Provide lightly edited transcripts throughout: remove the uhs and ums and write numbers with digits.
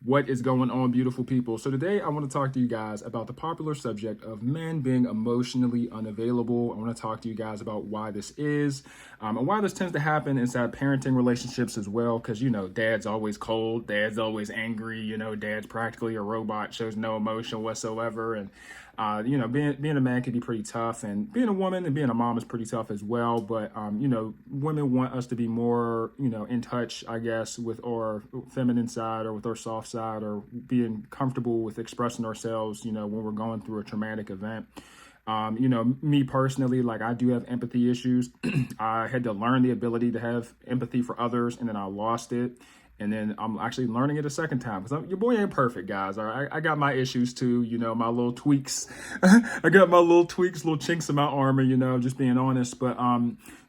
What is going on, beautiful people? So today I want to talk to you guys about the popular subject of men being emotionally unavailable. I want to talk to you guys about why this is and why this tends to happen inside parenting relationships as well. Because, dad's always cold, dad's always angry, dad's practically a robot, shows no emotion whatsoever. And being a man can be pretty tough, and being a woman and being a mom is pretty tough as well. But women want us to be more, in touch, I guess, with our feminine side or with our soft side, or being comfortable with expressing ourselves, when we're going through a traumatic event. Me personally, like I do have empathy issues. I had to learn the ability to have empathy for others, and then I lost it. And then I'm actually learning it a second time because your boy ain't perfect, guys. All right, I got my issues too. My little tweaks. I got my little tweaks, little chinks in my armor. Just being honest. But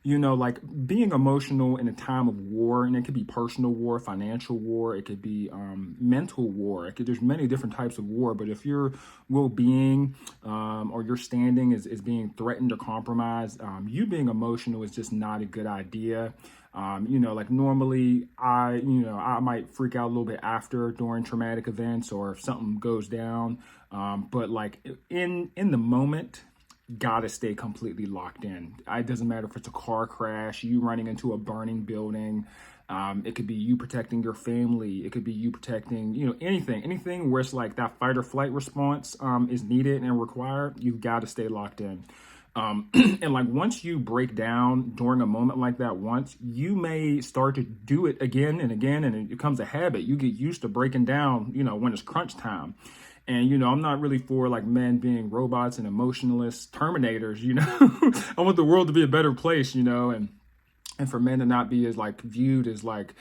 like being emotional in a time of war, and it could be personal war, financial war, it could be mental war. There's many different types of war. But if your well-being or your standing is being threatened or compromised, you being emotional is just not a good idea. Like normally I might freak out a little bit after during traumatic events or if something goes down. But like in the moment, gotta stay completely locked in. It doesn't matter if it's a car crash, you running into a burning building. It could be you protecting your family. It could be you protecting, anything where it's like that fight or flight response is needed and required. You've got to stay locked in. And like once you break down during a moment like that once, you may start to do it again and again, and it becomes a habit. You get used to breaking down, when it's crunch time. And, I'm not really for like men being robots and emotionless terminators, I want the world to be a better place, and for men to not be as like viewed as like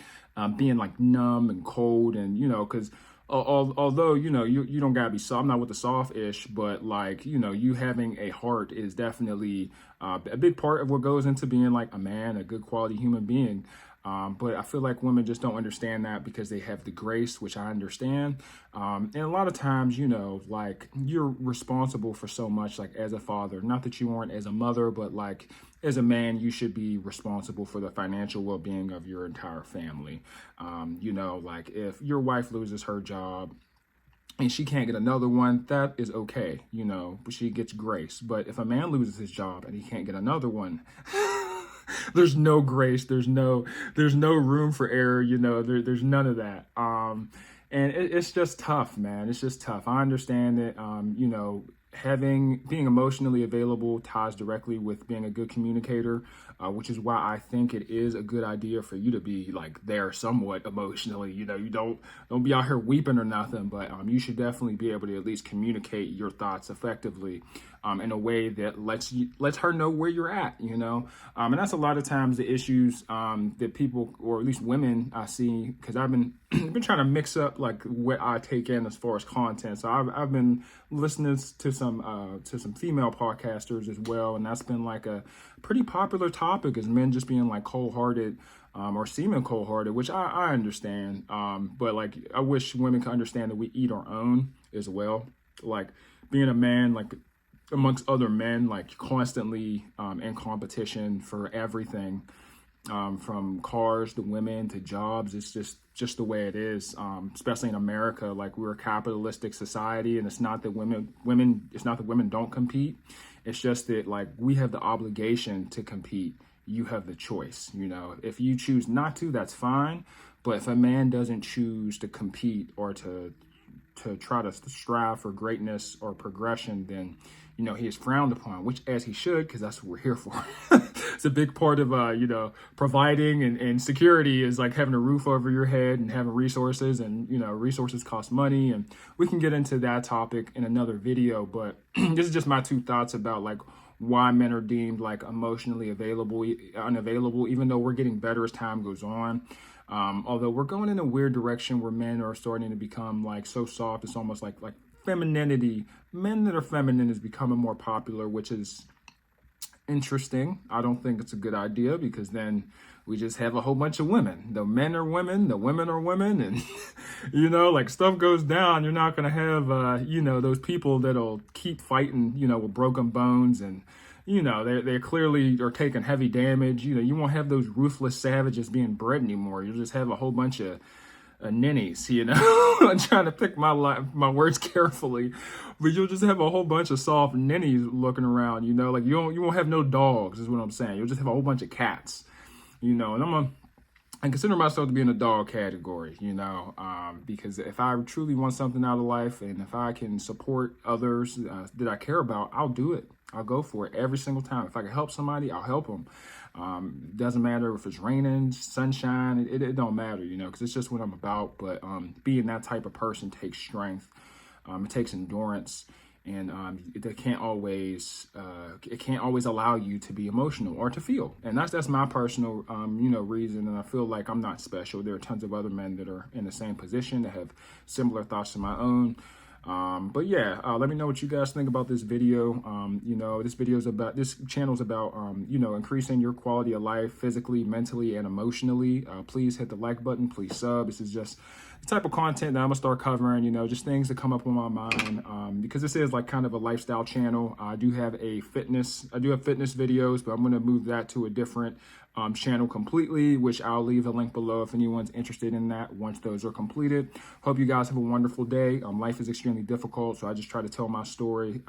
being like numb and cold, and because although you don't gotta be soft. I'm not with the soft-ish, but like you having a heart is definitely a big part of what goes into being like a man, a good quality human being. But I feel like women just don't understand that because they have the grace, which I understand. And a lot of times, like you're responsible for so much, like as a father, not that you aren't as a mother, but like as a man, you should be responsible for the financial well-being of your entire family. Like if your wife loses her job, and she can't get another one, that is okay, but she gets grace. But if a man loses his job and he can't get another one, there's no grace. There's no room for error. There's none of that. And it's just tough, man. It's just tough. I understand that. Being emotionally available ties directly with being a good communicator, which is why I think it is a good idea for you to be like there somewhat emotionally. You don't be out here weeping or nothing, but you should definitely be able to at least communicate your thoughts effectively in a way that lets her know where you're at. And that's a lot of times the issues that people, or at least women, I see, because I've been been trying to mix up like what I take in as far as content. So I've been listening to some female podcasters as well, and that's been like a pretty popular topic, is men just being like cold-hearted or seeming cold-hearted, which I understand. But like I wish women could understand that we eat our own as well. Like being a man, like amongst other men, like constantly in competition for everything, from cars to women to jobs. It's just the way it is, especially in America. Like we're a capitalistic society, and it's not that women don't compete. It's just that like we have the obligation to compete. You have the choice. If you choose not to, that's fine. But if a man doesn't choose to compete or to try to strive for greatness or progression, then he is frowned upon, which as he should, because that's what we're here for. It's a big part of providing and security is like having a roof over your head and having resources, and resources cost money, and we can get into that topic in another video. But this is just my two thoughts about like why men are deemed like emotionally unavailable, even though we're getting better as time goes on. Although we're going in a weird direction where men are starting to become like so soft, it's almost like femininity. Men that are feminine is becoming more popular, which is interesting. I don't think it's a good idea, because then we just have a whole bunch of women. The men are women, the women are women, and like stuff goes down. You're not gonna have those people that'll keep fighting, with broken bones, and they clearly are taking heavy damage. You won't have those ruthless savages being bred anymore. You'll just have a whole bunch of ninnies, you know. I'm trying to pick my words carefully, but you'll just have a whole bunch of soft ninnies looking around, you know. Like you won't have no dogs, is what I'm saying. You'll just have a whole bunch of cats, you know. And I consider myself to be in the dog category, you know, because if I truly want something out of life and if I can support others that I care about, I'll do it. I'll go for it every single time. If I can help somebody, I'll help them. Doesn't matter if it's raining, sunshine, it don't matter, you know, because it's just what I'm about. But being that type of person takes strength. It takes endurance. And it can't always allow you to be emotional or to feel, and that's my personal reason. And I feel like I'm not special. There are tons of other men that are in the same position that have similar thoughts to my own. But yeah, let me know what you guys think about this video. This channel is about increasing your quality of life physically, mentally, and emotionally. Please hit the like button. Please sub. This is just the type of content that I'm gonna start covering, you know, just things that come up on my mind. Because this is like kind of a lifestyle channel. I do have fitness videos, but I'm gonna move that to a different channel completely, which I'll leave a link below if anyone's interested in that once those are completed. Hope you guys have a wonderful day. Life is extremely difficult, so I just try to tell my story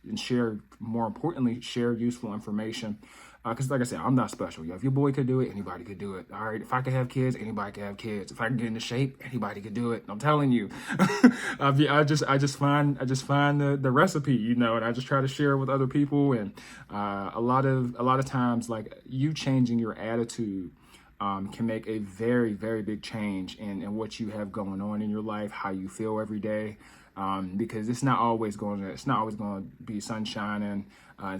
and more importantly, share useful information. Because like I said, I'm not special. If your boy could do it, anybody could do it. All right. If I could have kids, anybody could have kids. If I can get into shape, anybody could do it. I'm telling you. I just find the recipe, you know, and I just try to share it with other people. And a lot of times, like, you changing your attitude can make a very, very big change in what you have going on in your life, how you feel every day. Because it's not always going to be sunshine and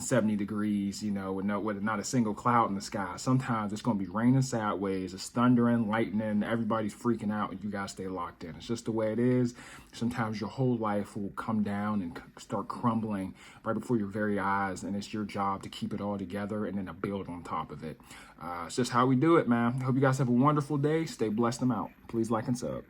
70 degrees, you know, with not a single cloud in the sky. Sometimes it's going to be raining sideways, it's thundering, lightning, everybody's freaking out, and you got to stay locked in. It's just the way it is. Sometimes your whole life will come down and start crumbling right before your very eyes, and it's your job to keep it all together and then to build on top of it. It's just how we do it, man. I hope you guys have a wonderful day. Stay blessed. I'm out. Please like and sub.